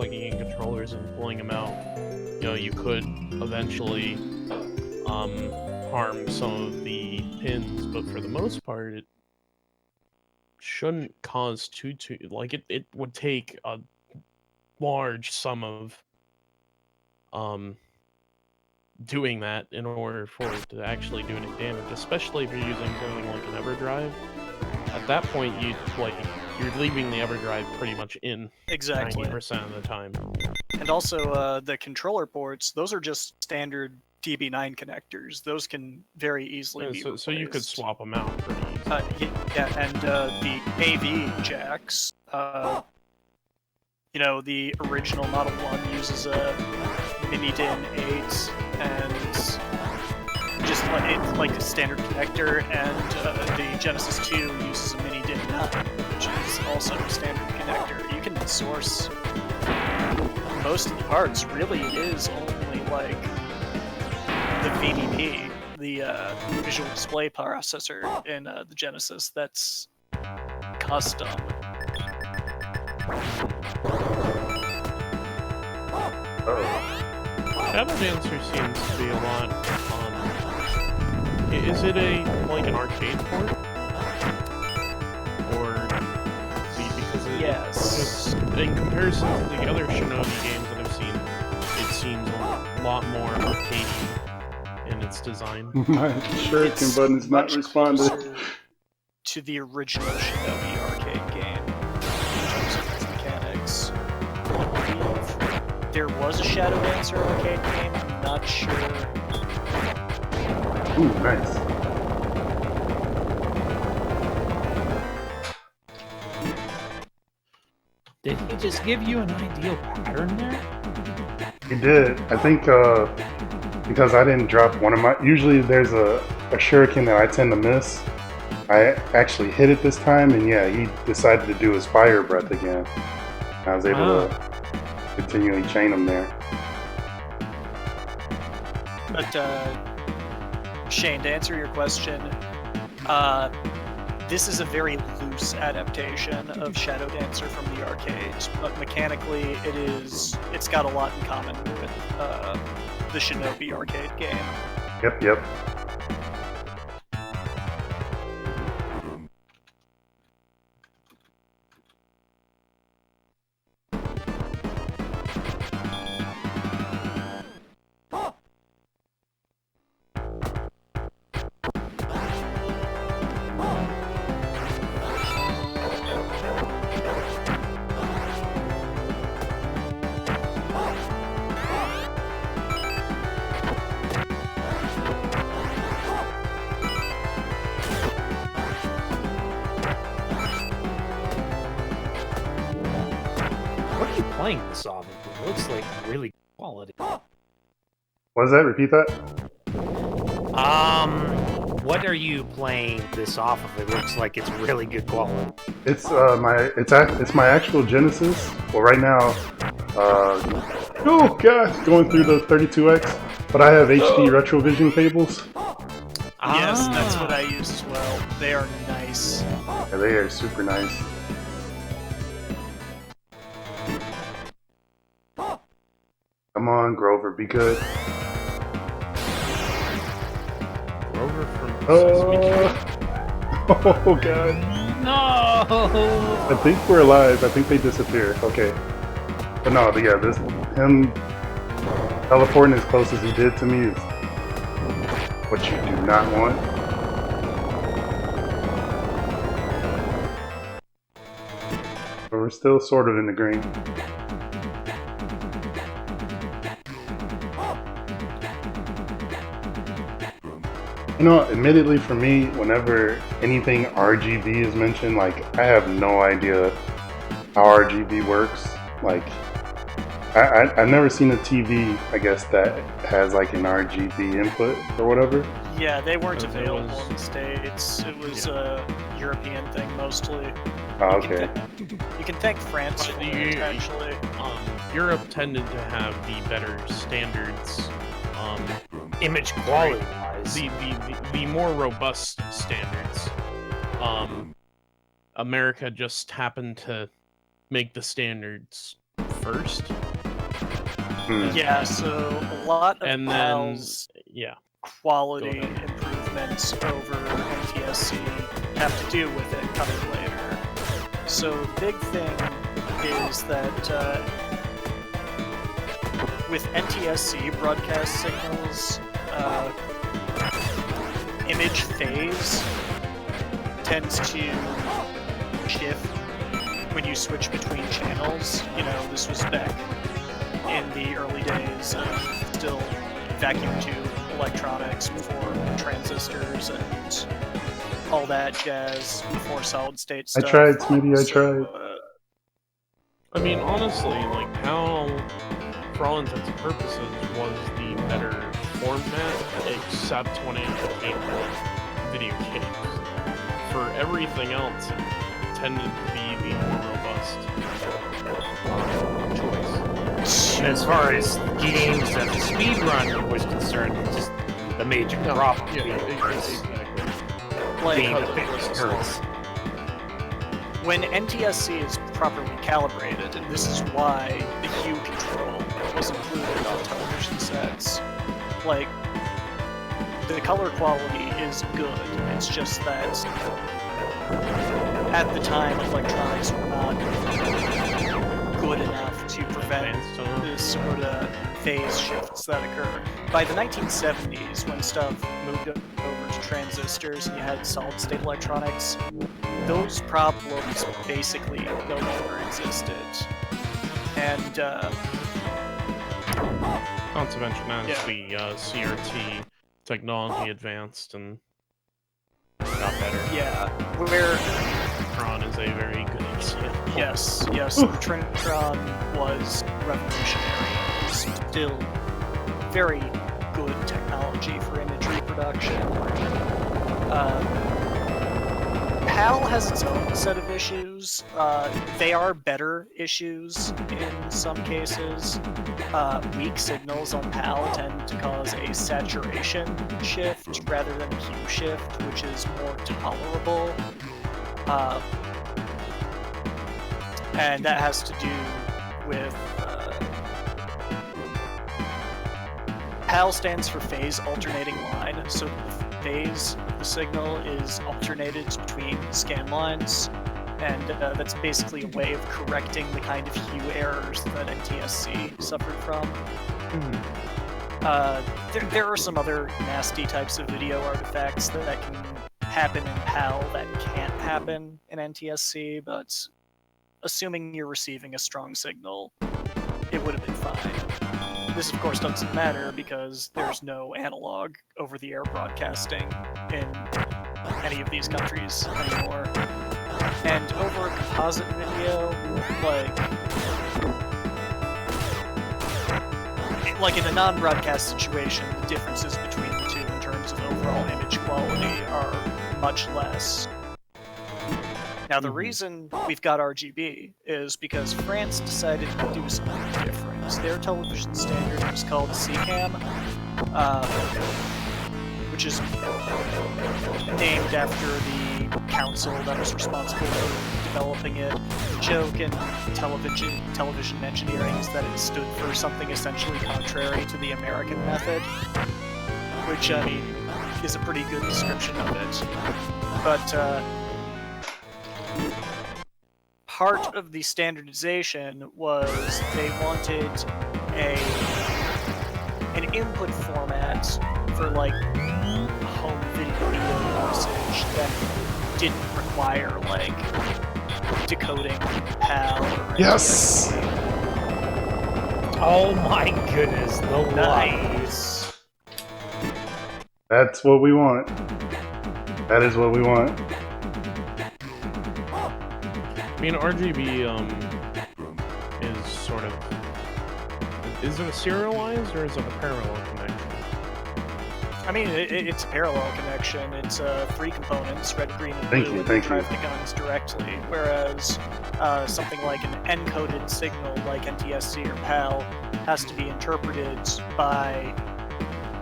plugging in controllers and pulling them out, you know, you could eventually harm some of the pins, but for the most part, it shouldn't cause too like it would take a large sum of doing that in order for it to actually do any damage, especially if you're using something like an EverDrive. At that point, you're leaving the EverDrive pretty much in Exactly. 90% of the time. And also, the controller ports, those are just standard DB9 connectors. Those can very easily be replaced. So you could swap them out pretty easily. Yeah, and the AV jacks, you know, the original Model 1 uses a mini DIN 8 and just like a standard connector, and the Genesis 2 uses a mini DIN 9, which is also a standard connector. You can source most of the parts. Really, it is only like the VDP, the visual display processor in the Genesis, that's custom. Shadow Dancer seems to be a lot fun. Is it like an arcade port? Or because yes, in comparison to the other Shinobi games that I've seen, it seems a lot more arcadey in its design. My shuriken button is not responding to the original Shinobi arcade game in terms of its mechanics. I believe there was a Shadow Dancer arcade game. I'm not sure. Ooh, nice. Did he just give you an ideal pattern there? He did. I think because I didn't drop one of my... Usually there's a shuriken that I tend to miss. I actually hit it this time, and yeah, he decided to do his fire breath again. I was able to continually chain him there. But, Shane, to answer your question, this is a very loose adaptation of Shadow Dancer from the arcades, but mechanically it's got a lot in common with the Shinobi arcade game. Yep. Playing this off of it looks like really quality. What was that? Repeat that? What are you playing this off of? It looks like it's really good quality. It's my actual Genesis. Well, right now, oh god, going through the 32X, but I have HD retrovision cables. Yes, that's what I use as well. They are nice. Yeah, they are super nice. Come on, Grover, be good. Grover from Sesame Street. Oh god. No! I think we're alive. I think they disappear. Okay. But no, yeah, him teleporting as close as he did to me is what you do not want. But we're still sort of in the green. You know, admittedly for me, whenever anything RGB is mentioned, like, I have no idea how RGB works. Like, I've never seen a TV, I guess, that has like an RGB input or whatever. Yeah, they weren't available in the States. It was a European thing mostly. Oh, okay. You can thank France for it, actually. Europe tended to have the better standards. Image quality. The more robust standards. America just happened to make the standards first. Yeah, so a lot of And then, PAL's yeah. quality Go ahead. improvements over NTSC have to do with it coming later. So the big thing is that with NTSC broadcast signals, image phase tends to shift when you switch between channels. You know, this was back in the early days of still vacuum tube electronics before transistors and all that jazz, before solid state I stuff. tried, Smitty, I tried. I mean, honestly, like, PAL, for all intents and purposes, was the better format, except when it came to video games. For everything else, it tended to be the more robust choice. As far as games that the speedrun was concerned, just the major problem Yeah, exactly. being Like, the 50 hertz. when NTSC is properly calibrated, and this is why the hue control was included on television sets, like, the color quality is good. It's just that at the time, electronics were not good enough to prevent this sort of phase shifts that occur. By the 1970s, when stuff moved over to transistors and you had solid-state electronics, those problems basically no longer existed. And, Not to mention as Yeah. the CRT technology advanced and got better. yeah, where Tron is a very good example. Yes, Trinitron was revolutionary. It's still very good technology for imagery production. PAL has its own set of issues. They are better issues in some cases. Weak signals on PAL tend to cause a saturation shift rather than a hue shift, which is more tolerable. And that has to do with PAL stands for phase alternating line, so the phase of the signal is alternated between scan lines, and that's basically a way of correcting the kind of hue errors that NTSC suffered from. There are some other nasty types of video artifacts that can happen in PAL that can't happen in NTSC, but assuming you're receiving a strong signal, it would have been fine. This, of course, doesn't matter because there's no analog over-the-air broadcasting in any of these countries anymore. And over a composite video, like in a non-broadcast situation, the differences between the two in terms of overall image quality are much less. Now, the reason we've got RGB is because France decided to do something different. Their television standard was called SpeedGaming, which is named after the council that was responsible for developing it. The joke in television engineering is that it stood for something essentially contrary to the American method, which, I mean, is a pretty good description of it. But, part of the standardization was they wanted an input format for, like, home video usage that didn't require, like, decoding PAL or Yes! Oh my goodness, the light. Nice. That's what we want. That is what we want. I mean, RGB is sort of... Is it a serialized or is it a parallel connection? I mean, it's a parallel connection. It's 3 components, red, green, and blue, and Thank drive you. the guns directly. Whereas something like an encoded signal, like NTSC or PAL, has to be interpreted by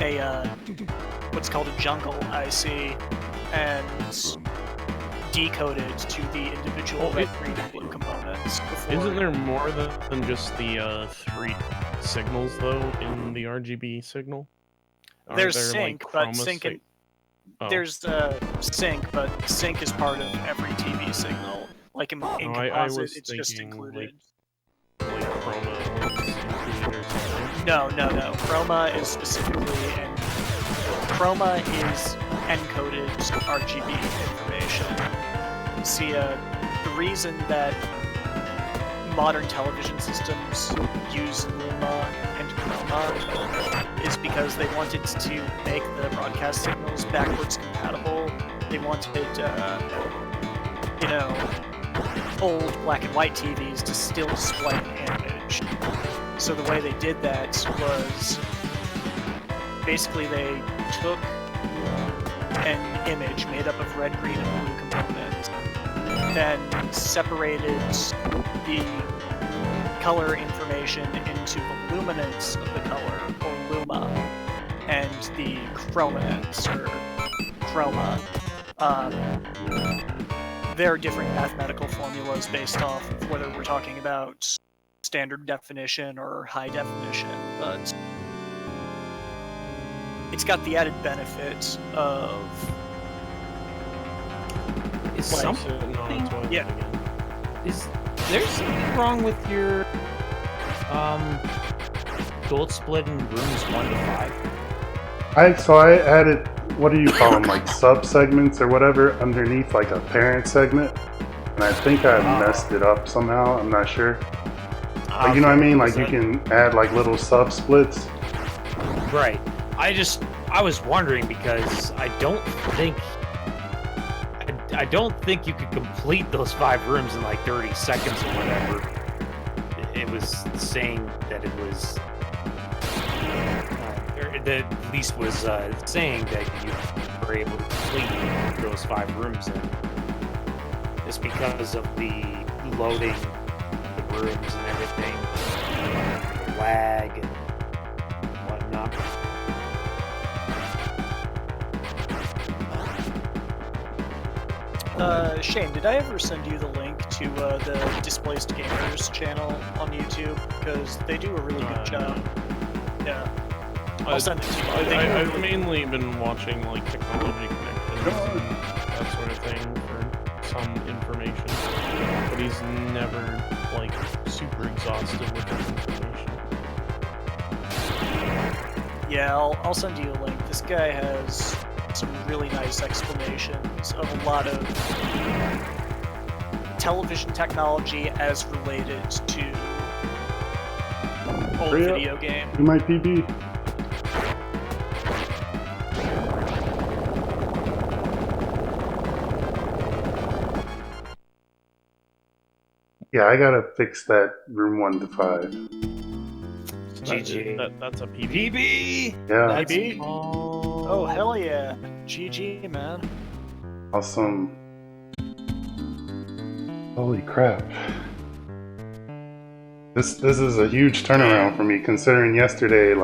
a what's called a jungle IC, and decoded to the individual red, green, and blue components. Before... Isn't there more than just the 3 signals though in the RGB signal? There's there, sync, like, but chroma sync and... Oh. There's sync, but sync is part of every TV signal. Like in I composite, was it's just thinking, included. like chroma was included or something. No. Chroma is specifically Chroma is encoded RGB information. See, the reason that modern television systems use Luma and Chroma is because they wanted to make the broadcast signals backwards compatible. They wanted, you know, old black and white TVs to still display an image. So the way they did that was basically they took an image made up of red, green, and blue components, then separated the color information into the luminance of the color, or luma, and the chrominance, or chroma. There are different mathematical formulas based off of whether we're talking about standard definition or high definition, but it's got the added benefit of... Is Like, something... Yeah. Is there something wrong with your gold split in rooms 1 to 5? So I added, what do you call them, like sub-segments or whatever, underneath like a parent segment. And I think I messed it up somehow, I'm not sure. Like, you know what I mean? Like you can add like little sub-splits. Right. I was wondering because I don't think you could complete those 5 rooms in like 30 seconds or whatever. It was saying that it was, the least was saying that you were able to complete those 5 rooms in. It's because of the loading the rooms and everything, the lag and whatnot. Shane, did I ever send you the link to the Displaced Gamers channel on YouTube? Because they do a really good job. Yeah. I'll send it to you. I've mainly been watching like Technology Connections and that sort of thing for some information, but he's never like super exhaustive with his information. Yeah, I'll send you a link. This guy has some really nice explanations of a lot of television technology as related to old video game. You might PB. Yeah, I gotta fix that room 1 to 5. GG. That's a PB. PB! Yeah. That's PB? Oh, hell yeah. GG, man. Awesome. Holy crap. This is a huge turnaround for me, considering yesterday, like,